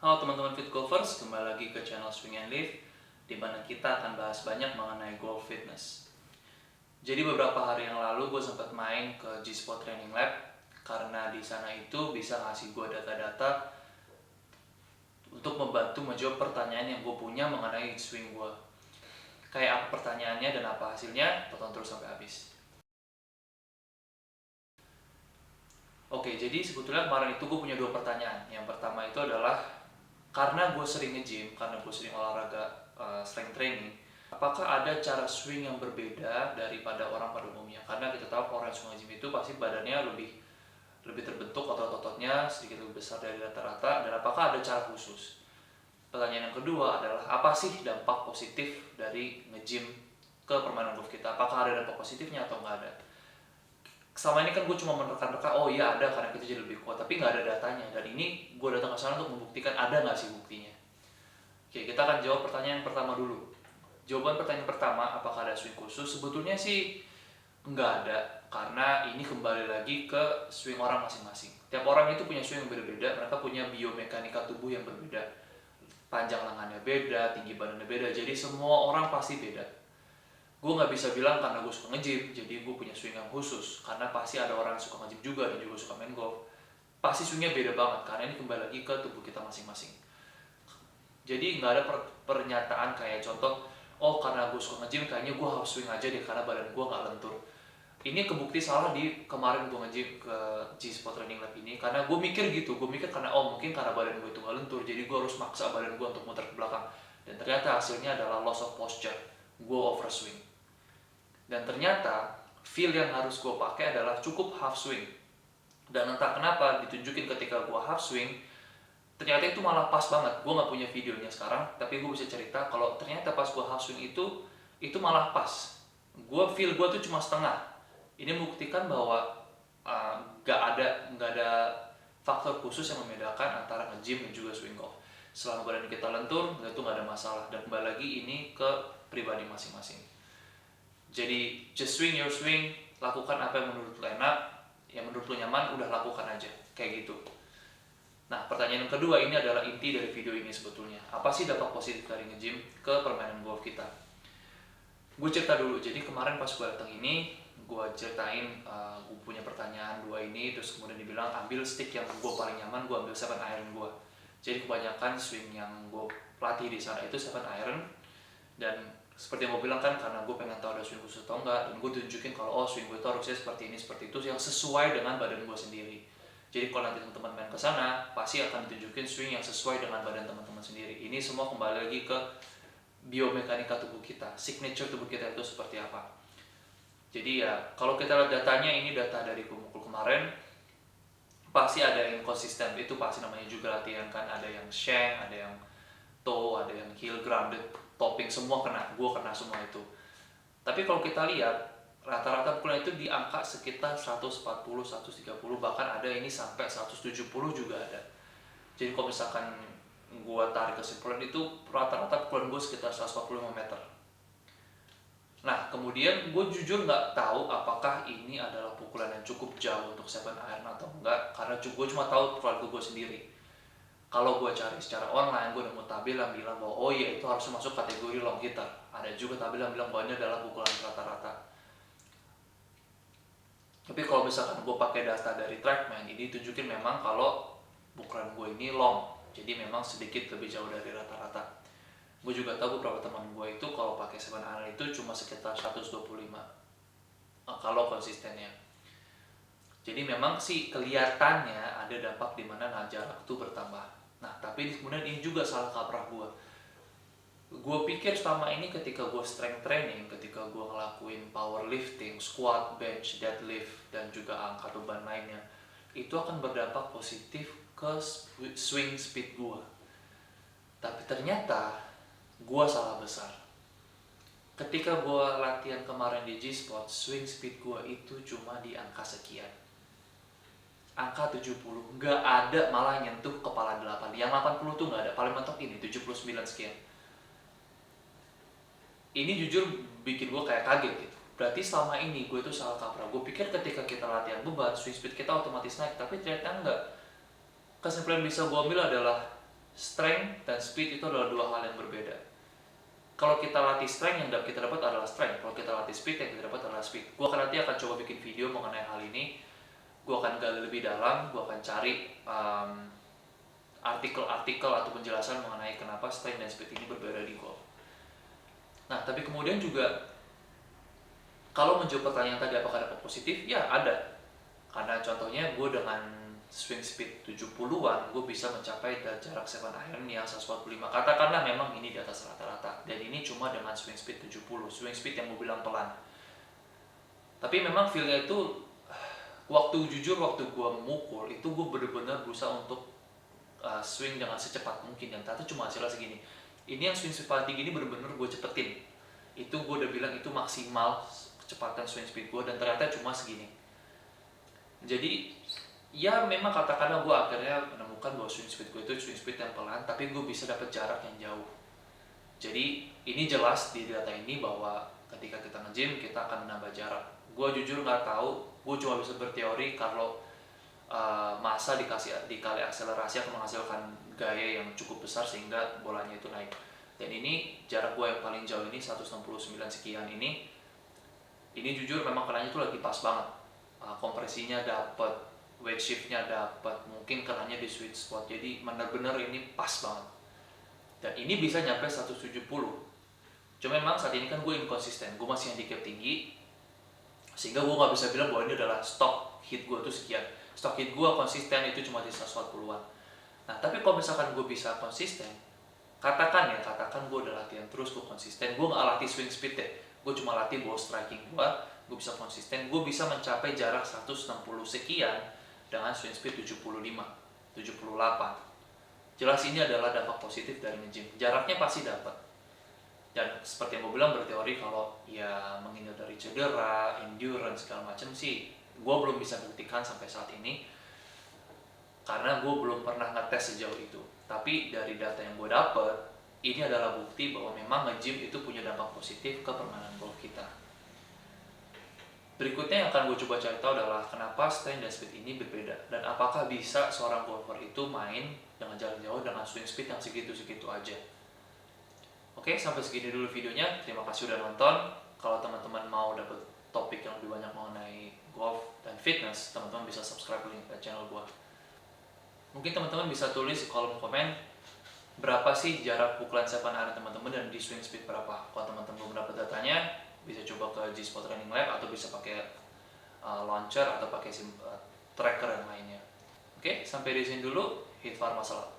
Halo teman-teman Fit Golfers, kembali lagi ke channel Swing and Live, di mana kita akan bahas banyak mengenai golf fitness. Jadi beberapa hari yang lalu gue sempat main ke G-Spot Training Lab, karena di sana itu bisa ngasih gue data-data untuk membantu menjawab pertanyaan yang gue punya mengenai swing gue. Kayak apa pertanyaannya dan apa hasilnya, tonton terus sampai habis. Oke, jadi sebetulnya kemarin itu gue punya dua pertanyaan. Yang pertama itu adalah, karena gue sering nge-gym, karena gue sering olahraga strength training, apakah ada cara swing yang berbeda daripada orang pada umumnya? Karena kita tahu orang yang suka nge-gym itu pasti badannya lebih terbentuk, otot-ototnya sedikit lebih besar dari rata-rata, dan apakah ada cara khusus? Pertanyaan yang kedua adalah, apa sih dampak positif dari nge-gym ke permainan golf kita? Apakah ada dampak positifnya atau nggak ada? Selama ini kan gue cuma menerka-nerka, oh iya ada karena kita jadi lebih kuat, tapi nggak ada datanya. Dan ini gue datang ke sana untuk membuktikan ada nggak sih buktinya. Oke, kita akan jawab pertanyaan yang pertama dulu. Jawaban pertanyaan pertama, apakah ada swing khusus? Sebetulnya sih nggak ada, karena ini kembali lagi ke swing orang masing-masing. Tiap orang itu punya swing yang berbeda, mereka punya biomekanika tubuh yang berbeda. Panjang lengannya beda, tinggi badannya beda, jadi semua orang pasti beda. Gue nggak bisa bilang karena gue suka nge-gym jadi gue punya swing yang khusus, karena pasti ada orang yang suka nge-gym juga dan juga suka main golf, pasti swingnya beda banget karena ini kembali lagi ke tubuh kita masing-masing. Jadi nggak ada pernyataan kayak contoh, oh karena gue suka nge-gym kayaknya gue harus swing aja deh karena badan gue nggak lentur. Ini kebukti salah di kemarin gue nge-gym ke G-Spot Training Lab ini, karena gue mikir gitu, gue mikir karena mungkin karena badan gue itu nggak lentur jadi gue harus maksa badan gue untuk muter ke belakang, dan ternyata hasilnya adalah loss of posture, gue overswing. Dan ternyata feel yang harus gue pakai adalah cukup half swing. Dan entah kenapa ditunjukin ketika gue half swing, ternyata itu malah pas banget. Gue nggak punya videonya sekarang, tapi gue bisa cerita kalau ternyata pas gue half swing itu malah pas. Gue feel gue tuh cuma setengah. Ini membuktikan bahwa nggak ada faktor khusus yang membedakan antara nge-gym dan juga swing golf. Selama badan kita lentur, itu nggak ada masalah. Dan kembali lagi ini ke pribadi masing-masing. Jadi just swing your swing, lakukan apa yang menurut lo enak, yang menurut lo nyaman, udah lakukan aja, kayak gitu. Nah, pertanyaan yang kedua ini adalah inti dari video ini sebetulnya. Apa sih dampak positif dari nge-gym ke permainan golf kita? Gue cerita dulu, jadi kemarin pas gue datang ini, gue ceritain gue punya pertanyaan dua ini, terus kemudian dibilang ambil stick yang gue paling nyaman, gue ambil 7 iron gue. Jadi kebanyakan swing yang gue pelatih di sana itu 7 iron, dan seperti yang gue bilang kan, karena gue pengen tahu ada swing khusus atau enggak, dan gue tunjukin kalau swing gue itu harusnya seperti ini, seperti itu, yang sesuai dengan badan gue sendiri. Jadi kalau nanti teman-teman main ke sana, pasti akan ditunjukin swing yang sesuai dengan badan teman-teman sendiri. Ini semua kembali lagi ke biomekanika tubuh kita, signature tubuh kita itu seperti apa. Jadi ya, kalau kita lihat datanya, ini data dari pemukul kemarin, pasti ada yang konsisten, itu pasti namanya juga latihan kan, ada yang shank, ada yang toe, ada yang heel grounded, topping, semua kena, gue kena semua itu. Tapi kalau kita lihat, rata-rata pukulan itu di angka sekitar 140, 130, bahkan ada ini sampai 170 juga ada. Jadi kalau misalkan gue tarik kesimpulan itu, rata-rata pukulan gue sekitar 145 meter. Nah, kemudian gue jujur nggak tahu apakah ini adalah pukulan yang cukup jauh untuk 7 iron atau enggak, karena gue cuma tahu pukulan gue sendiri. Kalau gue cari secara online, gue nemu tabel yang bilang bahwa oh iya itu harus masuk kategori long hitter. Ada juga tabel yang bilang bahwa ini adalah pukulan rata-rata. Tapi kalau misalkan gue pakai data dari TrackMan, ini tunjukin memang kalau pukulan gue ini long, jadi memang sedikit lebih jauh dari rata-rata. Gue juga tahu beberapa teman gue itu kalau pakai 7 iron itu cuma sekitar 125 kalau konsistennya. Jadi memang sih kelihatannya ada dampak di mana jarak itu bertambah. Nah, tapi kemudian ini juga salah kaprah gue. Gue pikir selama ini ketika gue strength training, ketika gue ngelakuin powerlifting, squat, bench, deadlift, dan juga angkat beban lainnya, itu akan berdampak positif ke swing speed gue. Tapi ternyata gue salah besar. Ketika gue latihan kemarin di G-Spot, swing speed gue itu cuma di angka sekian. Angka 70, nggak ada malah nyentuh kepala 8. Yang 80 tuh nggak ada, paling mentok ini 79 sekian. Ini jujur bikin gue kayak kaget gitu. Berarti selama ini gue itu salah kaprah. Gue pikir ketika kita latihan beban, swing speed kita otomatis naik, tapi ternyata enggak. Kesimpulan bisa gue ambil adalah strength dan speed itu adalah dua hal yang berbeda. Kalau kita latih strength, yang kita dapat adalah strength. Kalau kita latih speed, yang kita dapat adalah speed. Gue nanti akan coba bikin video mengenai hal ini. Gue akan gali lebih dalam, gue akan cari artikel-artikel atau penjelasan mengenai kenapa strength dan speed ini berbeda di golf. Nah, tapi kemudian juga kalau menjawab pertanyaan tadi apakah ada positif? Ya, ada. Karena contohnya gue dengan swing speed 70-an, gue bisa mencapai jarak 7 iron yang 145. Katakanlah memang ini di atas rata-rata. Dan ini cuma dengan swing speed 70. Swing speed yang gue bilang pelan. Tapi memang feel-nya itu, waktu gue memukul, itu gue bener-bener berusaha untuk swing dengan secepat mungkin. Yang ternyata cuma hasilnya segini. Ini yang swing speed paling tinggi ini bener-bener gue cepetin. Itu gue udah bilang itu maksimal kecepatan swing speed gue, dan ternyata cuma segini. Jadi ya memang katakanlah gue akhirnya menemukan bahwa swing speed gue itu swing speed yang pelan, tapi gue bisa dapat jarak yang jauh. Jadi ini jelas di data ini bahwa ketika kita nge-gym kita akan menambah jarak. Gue jujur nggak tahu, gue cuma bisa berteori kalau massa dikali akselerasi akan menghasilkan gaya yang cukup besar sehingga bolanya itu naik. Dan ini jarak gue yang paling jauh ini 169 sekian ini jujur memang kenanya itu lagi pas banget. Kompresinya dapat, weight shiftnya dapat, mungkin kenanya di sweet spot. Jadi benar-benar ini pas banget. Dan ini bisa nyampe 170. Cuma memang saat ini kan gue inkonsisten, gue masih handicap tinggi, sehingga gue nggak bisa bilang bahwa ini adalah stock hit gue tuh sekian. Stock hit gue konsisten itu cuma di 140-an. Nah, tapi kalau misalkan gue bisa konsisten, katakan gue udah latihan terus, gue konsisten, gue nggak latih swing speed deh, gue cuma latih ball striking gue bisa konsisten, gue bisa mencapai jarak 160 sekian dengan swing speed 75, 78. Jelas ini adalah dampak positif dari nge-gym. Jaraknya pasti dapat. Dan seperti yang gue bilang berteori kalau ya menghindari cedera, endurance segala macam sih, gue belum bisa buktikan sampai saat ini. Karena gue belum pernah ngetes sejauh itu. Tapi dari data yang gue dapet, ini adalah bukti bahwa memang nge-gym itu punya dampak positif ke permainan golf kita. Berikutnya yang akan gue coba cari tahu adalah kenapa strength dan speed ini berbeda, dan apakah bisa seorang golfer itu main dengan jarak jauh dengan swing speed yang segitu-segitu aja. Oke, sampai segini dulu videonya. Terima kasih udah nonton. Kalau teman-teman mau dapet topik yang lebih banyak mengenai golf dan fitness, teman-teman bisa subscribe link ke channel gue. Mungkin teman-teman bisa tulis di kolom komen berapa sih jarak pukulan 7 iron teman-teman dan di swing speed berapa. Kalau teman-teman belum dapat datanya, bisa coba ke G-Spot Training Lab atau bisa pakai launcher atau pakai tracker yang lainnya. Oke, sampai di sini dulu. Hit Farma Salat.